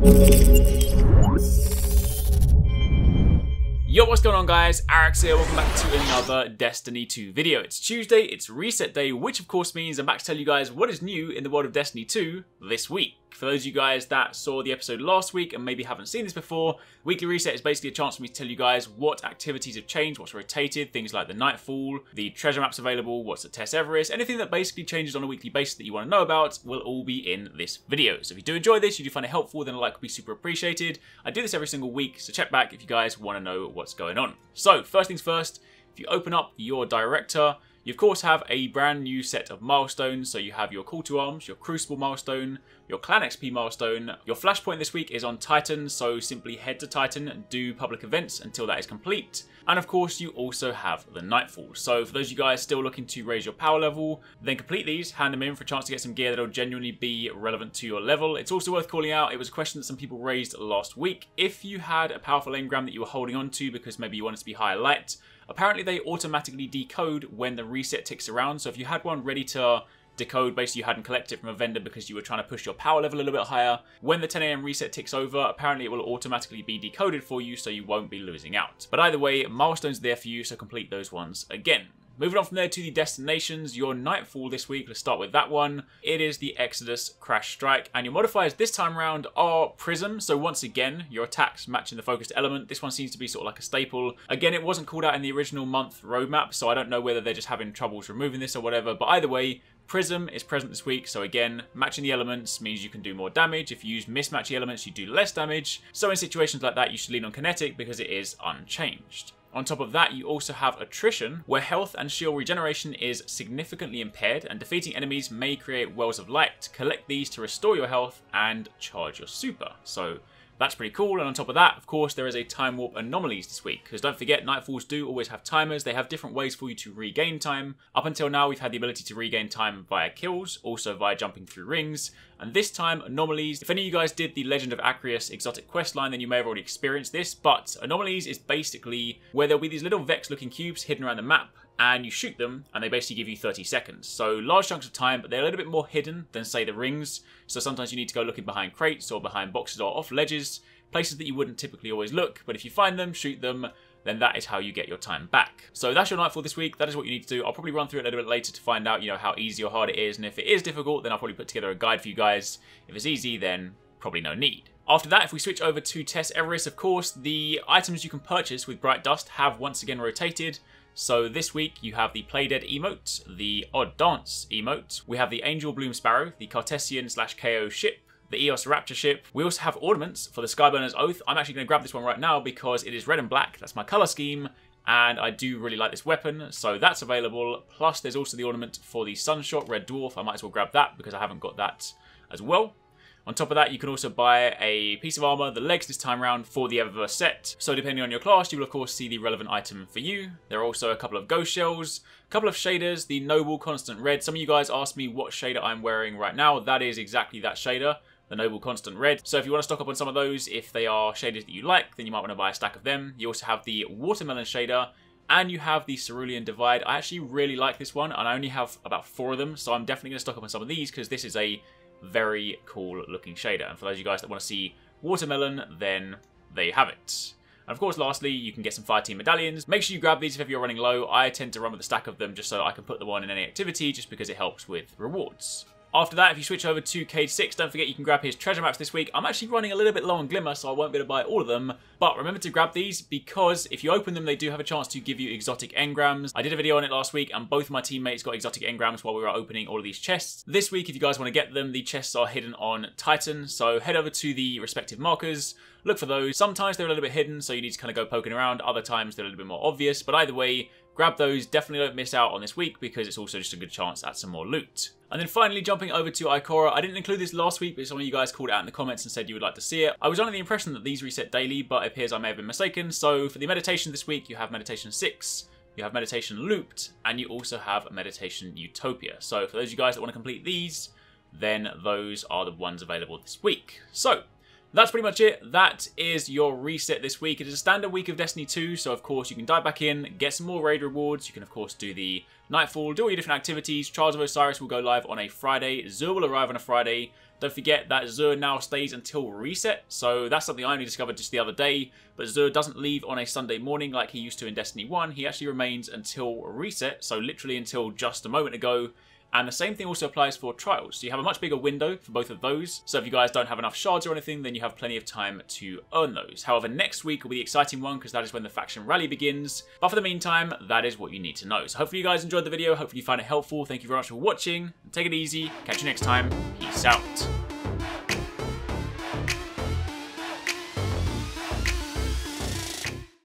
Yo, what's going on guys? Arekkz here, welcome back to another Destiny 2 video. It's Tuesday, it's reset day, which of course means I'm back to tell you guys what is new in the world of Destiny 2 this week. For those of you guys that saw the episode last week and maybe haven't seen this before, weekly reset is basically a chance for me to tell you guys what activities have changed, what's rotated, things like the Nightfall, the treasure maps available, what's at Eververse, anything that basically changes on a weekly basis that you want to know about will all be in this video. So if you do enjoy this, you do find it helpful, then a like would be super appreciated. I do this every single week, so check back if you guys want to know what's going on. So first things first, if you open up your director, you of course have a brand new set of milestones. So you have your call to arms, your crucible milestone, your clan XP milestone. Your flashpoint this week is on Titan, so simply head to Titan and do public events until that is complete. And of course you also have the Nightfall. So for those of you guys still looking to raise your power level, then complete these, hand them in for a chance to get some gear that'll genuinely be relevant to your level. It's also worth calling out, it was a question that some people raised last week. If you had a powerful engram that you were holding on to because maybe you wanted to be higher light, apparently they automatically decode when the reset ticks around. So if you had one ready to decode, basically you hadn't collected it from a vendor because you were trying to push your power level a little bit higher, when the 10 AM reset ticks over, apparently it will automatically be decoded for you so you won't be losing out. But either way, milestones are there for you, so complete those ones again. Moving on from there to the destinations, your Nightfall this week, let's start with that one. It is the Exodus Crash Strike, and your modifiers this time around are Prism, so once again, your attacks matching the focused element. This one seems to be sort of like a staple. Again, it wasn't called out in the original month roadmap, so I don't know whether they're just having troubles removing this or whatever, but either way, Prism is present this week, so again, matching the elements means you can do more damage. If you use mismatchy elements, you do less damage. So in situations like that, you should lean on Kinetic because it is unchanged. On top of that, you also have Attrition, where health and shield regeneration is significantly impaired, and defeating enemies may create wells of light. Collect these to restore your health and charge your super. So that's pretty cool. And on top of that, of course, there is a time warp anomalies this week, because don't forget, Nightfalls do always have timers. They have different ways for you to regain time. Up until now, we've had the ability to regain time via kills, also via jumping through rings. And this time, anomalies, if any of you guys did the Legend of Arekkz exotic quest line, then you may have already experienced this, but anomalies is basically where there'll be these little Vex looking cubes hidden around the map, and you shoot them, and they basically give you 30 seconds. So large chunks of time, but they're a little bit more hidden than, say, the rings. So sometimes you need to go looking behind crates or behind boxes or off ledges, places that you wouldn't typically always look, but if you find them, shoot them, then that is how you get your time back. So that's your Nightfall this week. That is what you need to do. I'll probably run through it a little bit later to find out, how easy or hard it is, and if it is difficult, then I'll probably put together a guide for you guys. If it's easy, then probably no need. After that, if we switch over to Eververse, of course, the items you can purchase with Bright Dust have once again rotated. So this week you have the Play Dead emote, the Odd Dance emote, we have the Angel Bloom Sparrow, the Cartesian/KO ship, the Eos Rapture ship. We also have ornaments for the Skyburner's Oath. I'm actually going to grab this one right now because it is red and black. That's my color scheme, and I do really like this weapon, so that's available. Plus there's also the ornament for the Sunshot Red Dwarf. I might as well grab that because I haven't got that as well. On top of that, you can also buy a piece of armor, the legs this time around, for the Eververse set. So depending on your class, you will of course see the relevant item for you. There are also a couple of ghost shells, a couple of shaders, the Noble Constant Red. Some of you guys asked me what shader I'm wearing right now. That is exactly that shader, the Noble Constant Red. So if you want to stock up on some of those, if they are shaders that you like, then you might want to buy a stack of them. You also have the Watermelon shader, and you have the Cerulean Divide. I actually really like this one, and I only have about 4 of them, so I'm definitely going to stock up on some of these because this is a very cool looking shader. And for those of you guys that want to see Watermelon, then there you have it. And of course, lastly, you can get some Fire Team medallions. Make sure you grab these if you're running low. I tend to run with a stack of them just so I can put them on in any activity, just because it helps with rewards. After that, if you switch over to Cage 6, don't forget you can grab his treasure maps this week. I'm actually running a little bit low on Glimmer, so I won't be able to buy all of them. But remember to grab these, because if you open them, they do have a chance to give you exotic engrams. I did a video on it last week, and both of my teammates got exotic engrams while we were opening all of these chests. This week, if you guys want to get them, the chests are hidden on Titan. So head over to the respective markers, look for those. Sometimes they're a little bit hidden, so you need to kind of go poking around. Other times they're a little bit more obvious. But either way, grab those. Definitely don't miss out on this week because it's also just a good chance at some more loot. And then finally, jumping over to Ikora. I didn't include this last week, but some of you guys called it out in the comments and said you would like to see it. I was under the impression that these reset daily, but it appears I may have been mistaken. So for the meditation this week, you have Meditation 6, you have Meditation Looped, and you also have Meditation Utopia. So for those of you guys that want to complete these, then those are the ones available this week. So that's pretty much it. That is your reset this week. It is a standard week of Destiny 2, so of course you can dive back in, get some more raid rewards. You can of course do the Nightfall, do all your different activities. Trials of Osiris will go live on a Friday. Zur will arrive on a Friday. Don't forget that Xur now stays until reset, so that's something I only discovered just the other day, but Xur doesn't leave on a Sunday morning like he used to in Destiny 1, he actually remains until reset, so literally until just a moment ago. And the same thing also applies for trials. So you have a much bigger window for both of those. So if you guys don't have enough shards or anything, then you have plenty of time to earn those. However, next week will be the exciting one because that is when the faction rally begins. But for the meantime, that is what you need to know. So hopefully you guys enjoyed the video. Hopefully you found it helpful. Thank you very much for watching. Take it easy. Catch you next time. Peace out.